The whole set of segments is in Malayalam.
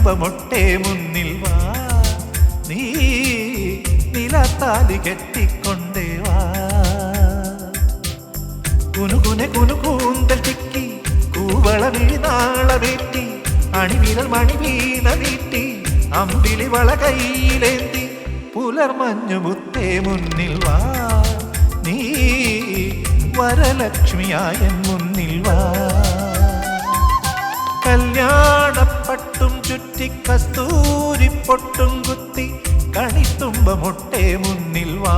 കണിത്തുമ്പമൊട്ടെ മുന്നിൽ വാ, നീ നിലത്താലി കെട്ടിക്കൊണ്ടേ വാ. കുനുകുനെ കുനുകൂന്തൽ ചിക്കി കൂവള വിഴിനാളമേറ്റി അണിവിരൽ മണിവീണ നീട്ടി അമ്പിളി വള കയ്യിലേന്തി പുലർമഞ്ഞുമുത്തേ മുന്നിൽ വാ, നീ വരലക്ഷ്മിയായ മുന്നിൽ വാ. കല്യാണപ്പട്ടും ചുറ്റി കസ്തൂരിപ്പൊട്ടും കുത്തി കണിത്തുമ്പമൊട്ടെ മുന്നിൽ വാ.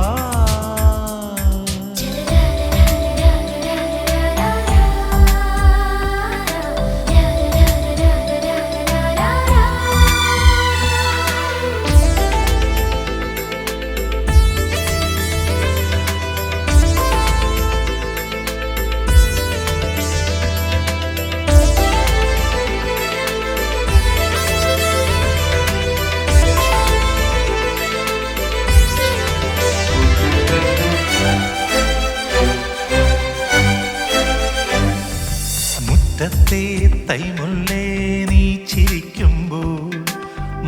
മുറ്റത്തെ തൈമുല്ലേ നീ ചിരിക്കുമ്പോൾ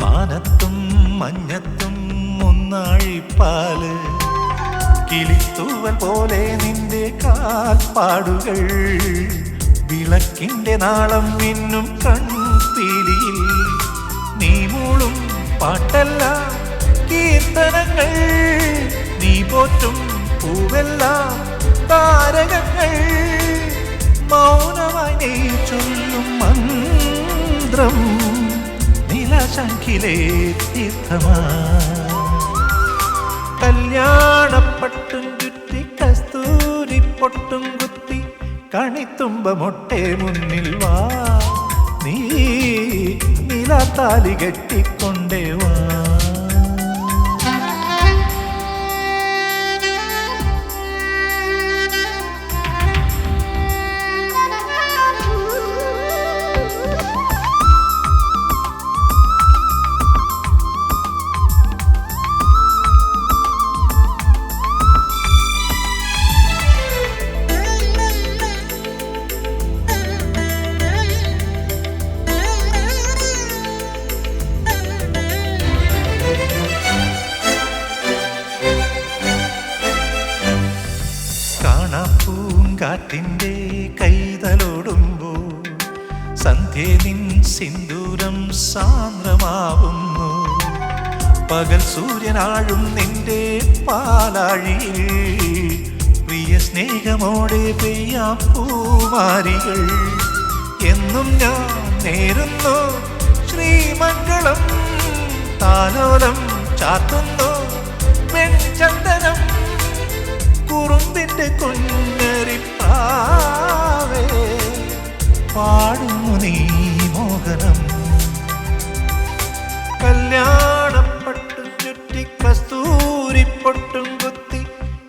മാനത്തും മഞ്ഞത്തും മുന്നാഴിപ്പാല് കിളിത്തൂവൽ പോലെ നിന്റെ കാൽപ്പാടുകൾ വിളക്കിന്റെ നാളം മിന്നും കൺപീലിയിൽ നീ മൂളും പാട്ടെല്ലാം കീർത്തനങ്ങൾ നീ പോറ്റും പൂവെല്ലാം താരകങ്ങൾ മൗനമായി നീ ചൊല്ലും മന്ത്രം നിലശങ്കിലേ തീർത്ഥമാ. കല്യാണപ്പട്ടും ചുറ്റി കസ്തൂരിപ്പൊട്ടും കുത്തി കണിത്തുമ്പമൊട്ടെ മുന്നിൽ വാ, നീ നിലത്താലി കെട്ടിക്കൊണ്ടേ വാ. പൂങ്കാറ്റിൻ്റെ കൈതലോടുമ്പോൾ സന്ധ്യേ നിൻ സിന്ദൂരം സാന്ദ്രമാവുന്നു. പകൽ സൂര്യനാഴും നിന്റെ പാലാഴിയിൽ പ്രിയ സ്നേഹമോടെ പെയ്യാം പൂമാരികൾ. എന്നും ഞാൻ നേരുന്നു ശ്രീമംഗളം, താലോലം ചാത്തുന്നു വെൺചന്ദനം. കുറുമ്പിന്റെ കുഞ്ഞരിപ്പാവേ പാടുന്നു നീ മോഹനം. കല്യാണപ്പട്ടും ചുറ്റി കസ്തൂരിപ്പൊട്ടും കുത്തി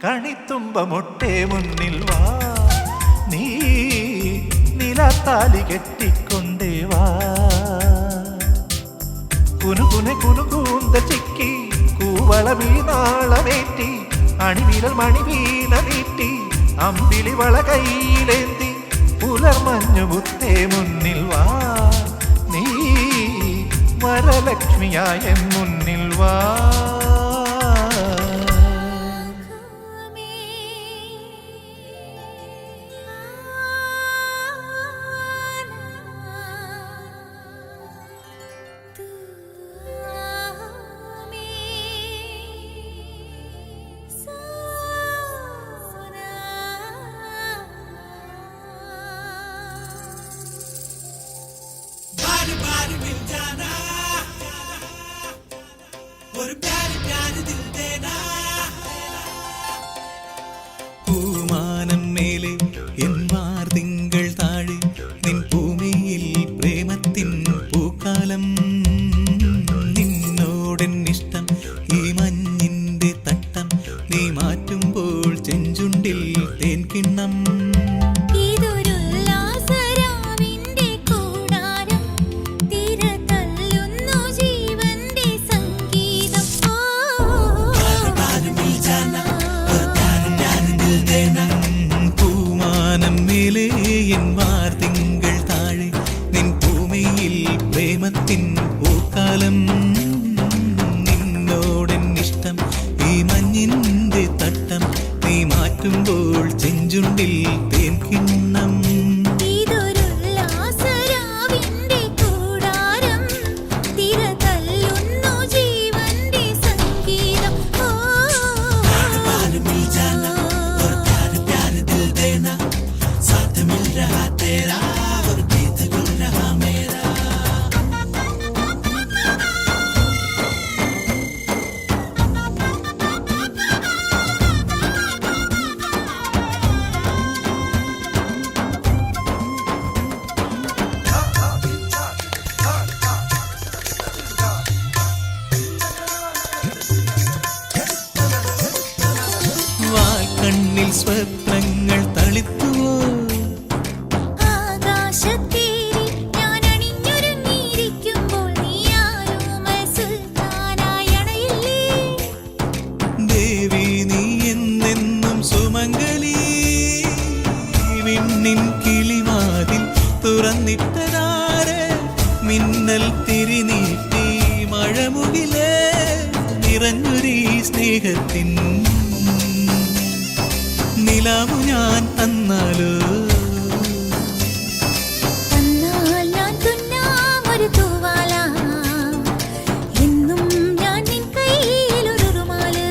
കണിത്തുമ്പമൊട്ടെ മുന്നിൽ വാ, നീ നിലത്താലി കെട്ടിക്കൊണ്ടേ വാ. കുനുകുനെ കുനുകൂന്ത ചിക്കി കൂവള വീണാളമേറ്റി അണിവിരൽ മണിവീണ നീട്ടി അമ്പിളി വള കയ്യിലേന്തി പുലർമഞ്ഞുമുത്തേ മുന്നിൽ വാ, നീ വരലക്ഷ്മിയായ മുന്നിൽ വാ. और प्यारी प्यारी കണ്ണിൽ സ്വപ്നങ്ങൾ തളിത്തുവോ ആകാശത്തേരി ഞാൻ അണിഞ്ഞൊരുങ്ങിയിരിക്കുമ്പോൾ നീയാരോമൽ സുൽത്താനായി അണയില്ലേ ദേവി നീ എന്നെന്നും സുമംഗലി വിണ്ണിൻ കിളിവാതിൽ തുറന്നിട്ടതാര് മിന്നൽ തിരിനീട്ടി മഴമുകിലേ നിറഞ്ഞൊരീ സ്നേഹത്തിൻ നിലാവു ഞാൻ തന്നാലോ തന്നാൽ ഞാൻ തുന്നാമൊരു തൂവാല എന്നും ഞാൻ നിൻ കയ്യിലൊരു റുമാല്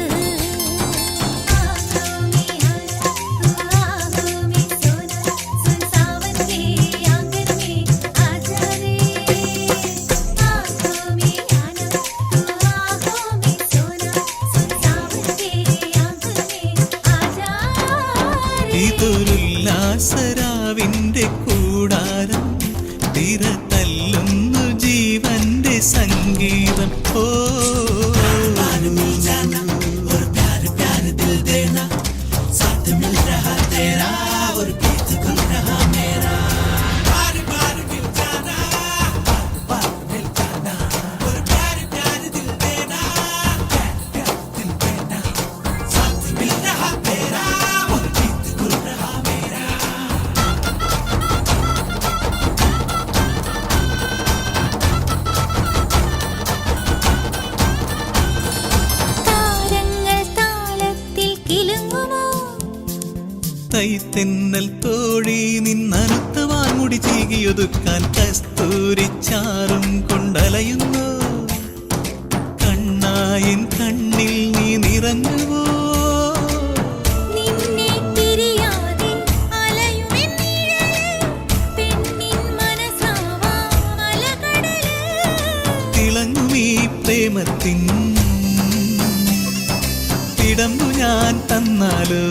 ഇതൊരുല്ലാസരാവിന്റെ കൂടാരം തിര തല്ലുന്നു ജീവന്റെ സംഗീതം ഓ തൈത്തെന്നൽ തോഴി നിന്നനുത്ത വാൻമുടി ചീകിയൊതുക്കാൻ കസ്തൂരിച്ചാറും കൊണ്ടലയുന്നു കണ്ണായൻ കണ്ണിൽ നീ നിറഞ്ഞുവോ തിളങ്ങുമീ പ്രേമത്തിൻ പിടമ്പു ഞാൻ തന്നാലോ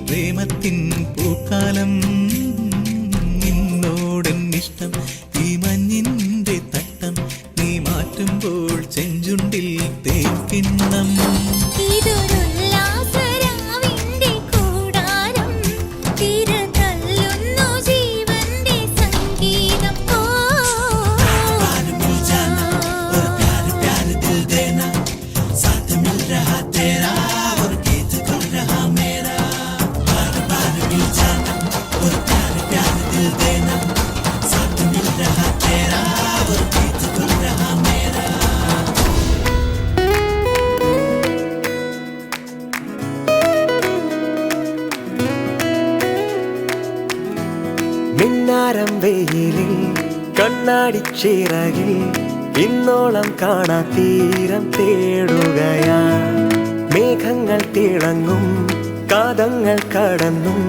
പ്രേമത്തിൻ പൂക്കാലം നിന്നോടെന്നിഷ്ടം ഈ മഞ്ഞിന്റെ തട്ടം നീ മാറ്റുമ്പോൾ ചെഞ്ചുണ്ടിൽ തേക്കിണ്ണം മിന്നാരം വെയിലിൽ കണ്ണാടിച്ചിറകിൽ ഇന്നോളം കാണാ തീരം തേടുകയാ മേഘങ്ങൾ തിളങ്ങും കാതങ്ങൾ കടന്നും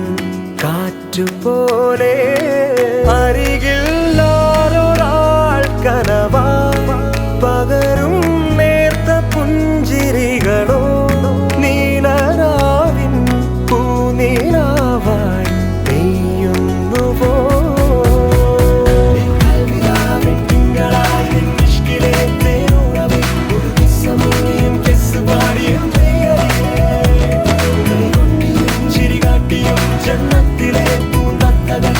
കാറ്റുപോലെ അരികിൽ ഒരാൾ കനവാ പകരും നേർത്ത പുഞ്ചിരികളോ നീലരാവിൻ പൂനീലാവായി ജന്നത്തിലെ പൂന്തത്തകൾ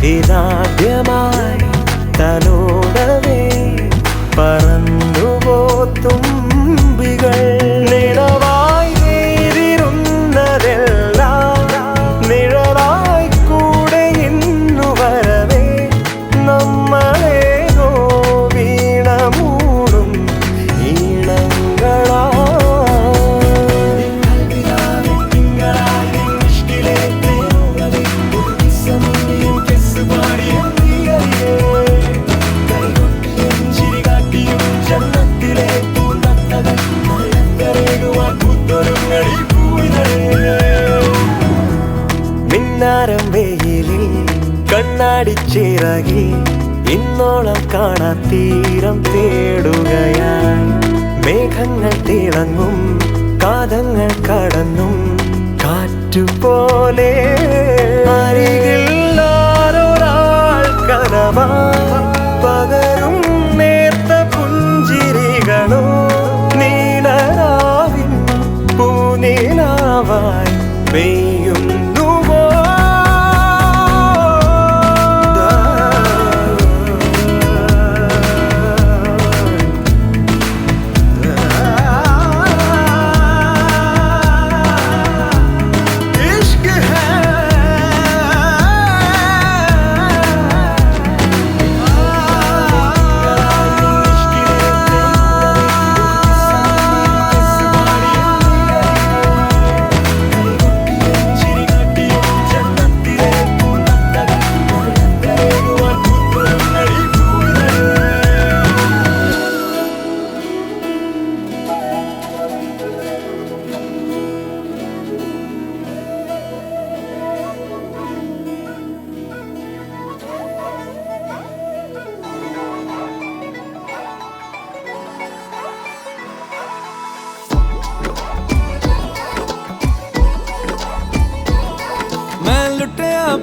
ഇതാദ്യമായി തലോടവേ പറന്നുപോ തുമ്പികൾ നിഴവായി നേരിരുന്നതെല്ലാം നിഴലായി കൂടെ ഇന്നു വരവേ നമ്മളേതോ വീണ മൂടും ഈണങ്ങളാ മിന്നാരം വെയിലിൽ കണ്ണാടിച്ചിറകിൽ ഇന്നോളം കാണാ തീരം തേടുകയായി മേഘങ്ങൾ തിളങ്ങും കാതങ്ങൾ കടന്നും കാറ്റുപോലെ അരികിൽ ആരൊരാൾ കനവാ പകരും നേർത്ത പുഞ്ചിരികളോ നീലരാവിൻ പൂനിലാവായി പെയ്യുന്നുവോ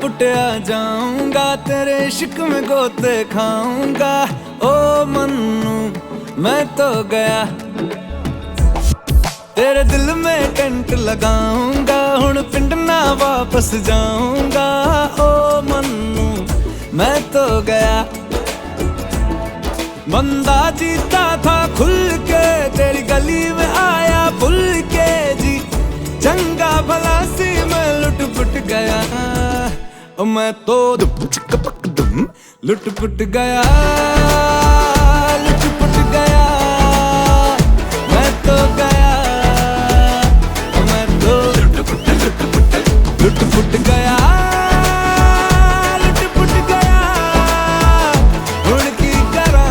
पुटिया जाऊंगा तेरे इश्क में गोते खाऊंगा ओ मन्नू मैं तो गया तेरे दिल में टेंट लगाऊंगा हुण पिंड ना वापस जाऊंगा ओ मन्नू मैं तो गया बंदा जीता था खुल के तेरी गली में आया भूल के जी चंगा भला सी मैं लुट पुट गया मैं तो लुट पुट गया लुट पुट गया मैं तो गया मैं तो लुट पुट गया लुट पुट गया हुण की करा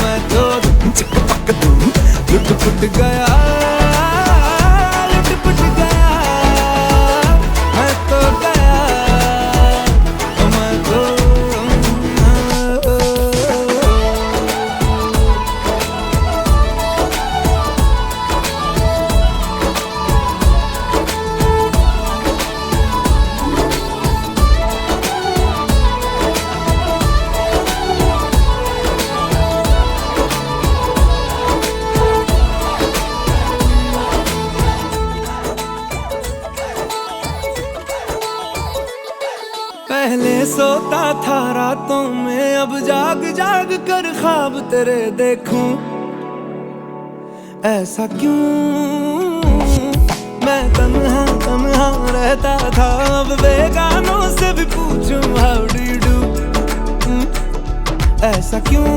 मैं तो लुट पुट गया पहले सोता था रातों में अब जाग जाग कर ख्वाब तेरे देखूं ऐसा क्यों मैं तन्हा तन्हा रहता था अब बेगानों से भी पूछूं हाउ डू यू डू ऐसा क्यों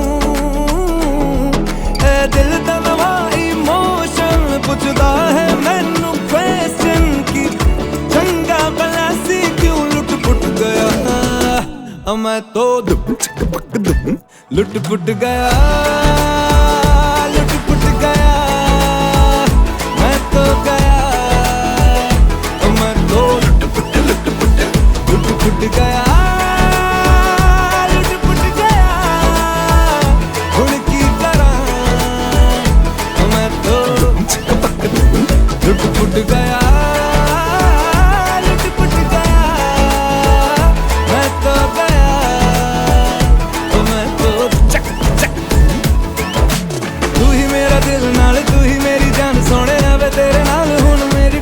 ए दिल तनवा इमोशन पूछता है मैनू क्वेश्चन की चंगा भला सी क्यों लुट पुट गया मैं तो लुट पुट गया लुट पुट गया मैं तो गया मैं तो लुट पुट गया लुट पुट गया हुण की करा मैं तो लुट पुट गया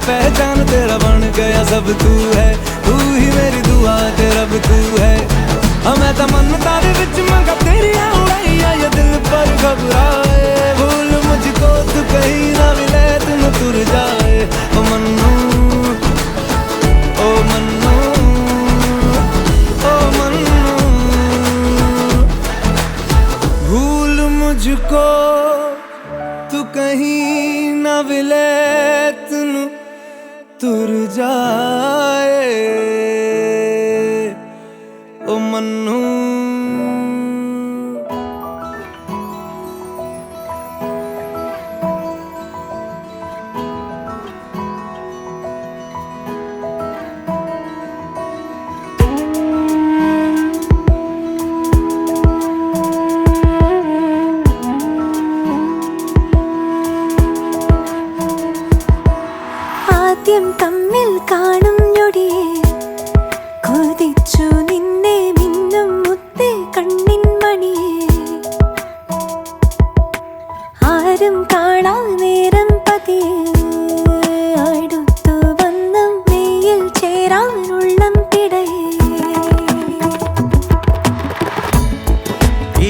पहचान तेरा बन गया सब तू है तू ही मेरी दुआ दुआ ते रब तू है मैं तो मन्नता दे विच मंगा तेरियां उड़ाइयां ये दिल पर घबराए भूल मुझको तू कहीं ना मिले तुम तुर जाए ओ मन्नू ओ मन्नू ओ मन्नू भूल मुझको तू कहीं ना मिले तुम तुर जाए ओ मन्नू ആദ്യം തമ്മിൽ കാണും ഞൊടിയെ കൊതിച്ചു നിന്നെ മിന്നും മുത്തേ കണ്ണിൻ മണിയെ ആരും കാണാ നേരം പതിയെ അടുത്തു വന്ന മെയ്യിൽ ചേരാനുള്ളം പിടയെ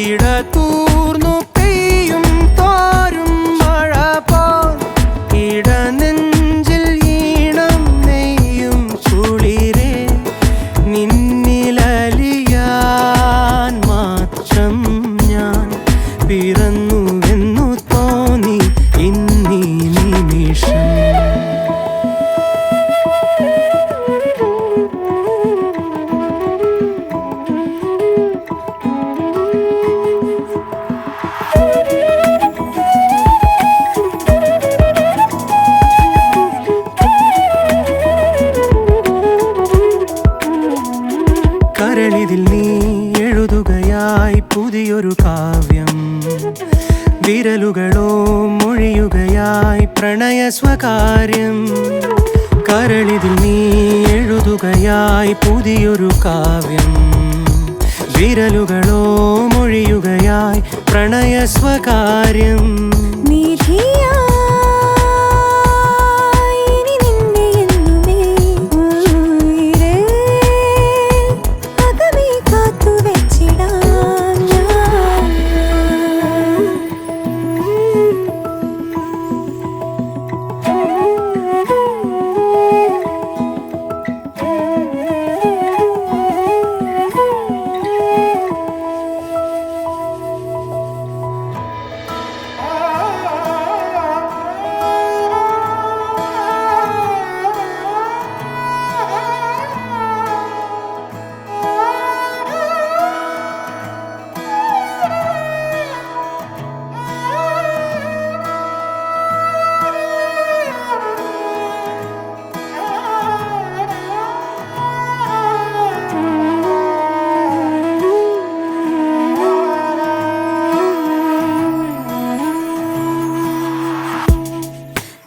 ഇടതൂർന്നു പെയ്യും തോരും മഴ പോൽ ഇടനെഞ്ചിൽ ഈണം നെയ്യും കുളിരേ നിന്നിലലിയാൻ മാത്രം ഞാൻ പിറന്നുവെന്നു തോന്നി ഇന്നീ നിമിഷം കരളിതിൽ നീ എഴുതുകയായി പുതിയൊരു കാവ്യം വിരലുകളോ മൊഴിയുകയായി പ്രണയ സ്വകാര്യം കരളിതിൽ നീ എഴുതുകയായി പുതിയൊരു കാവ്യം വിരലുകളോ മൊഴിയുകയായി പ്രണയ സ്വകാര്യം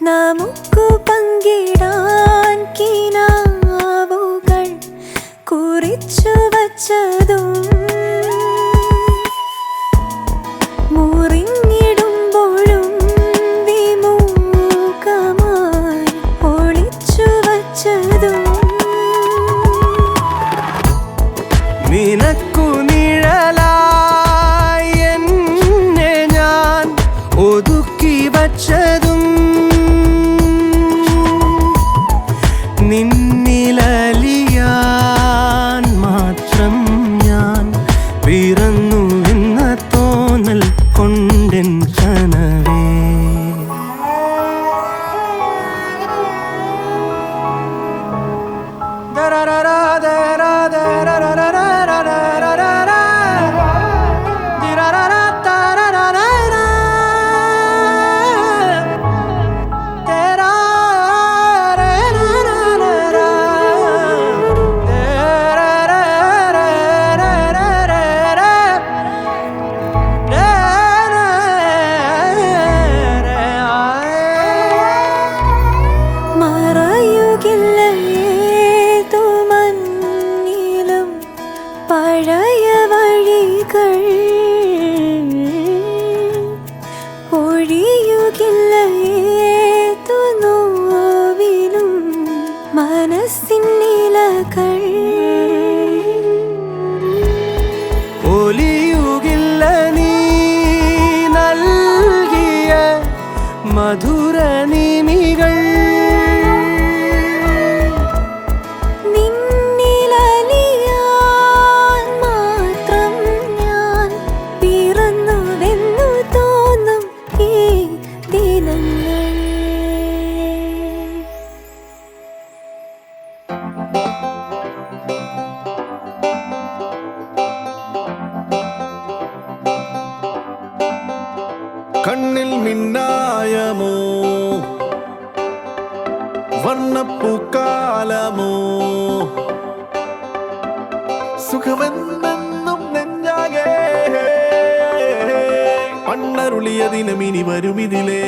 നമുക്കു പങ്കിടാൻ കിനാവുകൾ കുറിച്ചു വച്ചതും മുറിഞ്ഞിടുമ്പോഴും വിമുഖമായി ഒളിച്ചു വച്ചതും നിനക്കു നിഴലായി എന്നെ ഞാൻ ഒതുക്കി വച്ചതും നിന്നിലലിയാൻ മാത്രം ഞാൻ പിറന്നു എന്ന തോന്നൽ കൊണ്ടെൻ കനവേ പഴയ വഴികൾ ഒഴിയുകില്ല ഏതു നോവിലും മനസ്സിൻ നിലകൾ മധുര നിമികൾ നിന്നിലലിയാൻ മാത്രം ഞാൻ പിറന്നുവെന്നു തോന്നും ഈ ദിനങ്ങൾ. കണ്ണിൽ മിന്നായമോ വർണ്ണപ്പൂക്കാലമോ സുഖമെന്നെന്നും നെഞ്ചാകെ പണ്ണരുളിയ ദിനമിനി വരുമിതിലേ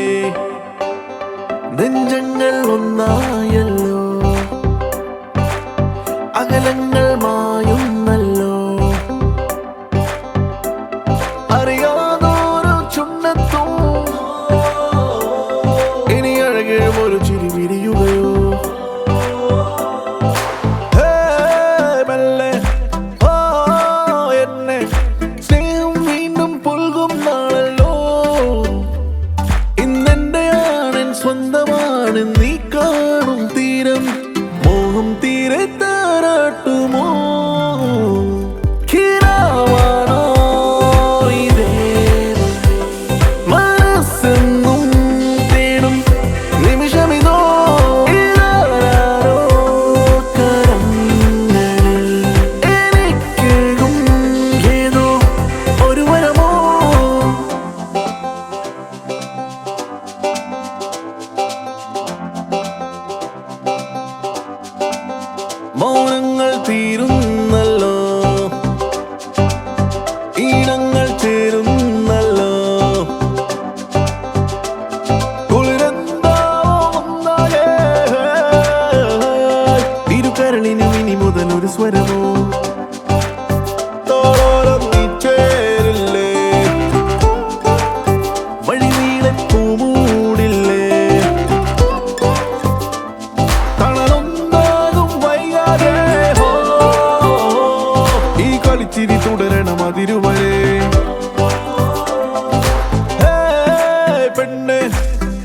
നെഞ്ചങ്ങൾ ഒന്നായല്ലോ അകലങ്ങൾ മായുന്നല്ലോ അറിയാതോരോ ചുണ്ണത്തും ഇനി അഴകും ഒരു ചിരി വിരിയുകയോ മെല്ലെ എന്നെ സ്നേഹം വീണ്ടും പുൽകും നാളല്ലോ ഇന്നെന്റെ ആണൻ സ്വന്തമാണ് നീ കാണും തീരം മോഹം തീരെ താരാട്ടുമോ മൗനങ്ങൾ തീരുന്നല്ലോ ഈണങ്ങൾ ചേരുന്നല്ലോ കുളിരെന്താവേ ഇരുകരളിനും ഇനി മുതൽ ഒരു സ്വരമോ തോളോരം നീ ചേരില്ലേ വഴിനീളെ പൂമൂടില്ലേ ചിരി തുടരണം അതിരുവരെ പെണ്ണ്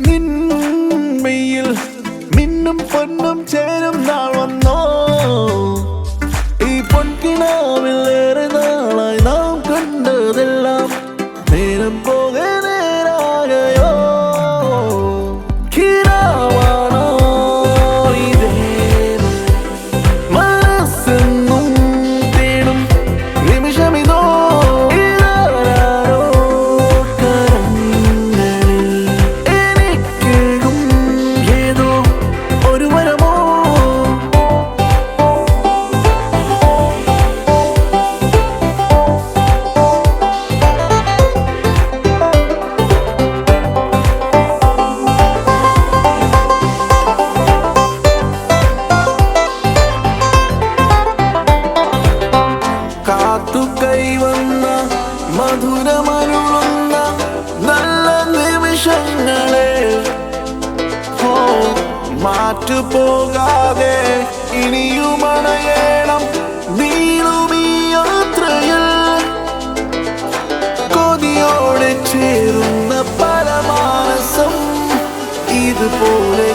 നിന്മയിൽ മിന്നും പൊന്നും ചേരും നാൾ വന്നോ ഈ പൊൻകിനാവിൽ ഏറെ നാളായി നാം കണ്ടതെല്ലാം നേരം പോകെ നേരാകയോ കിനാവാണോ ഇതേ മനസ്സെന്നും കൈവന്ന മധുരമരുളുന്ന നല്ല നിമിഷങ്ങളെ മാറ്റുപോകാതെ ഇനിയും അണയണം നീളുമീ യാത്രയിൽ കൊതിയോടെ ചേരുന്ന പരമാനസം ഇതുപോലെ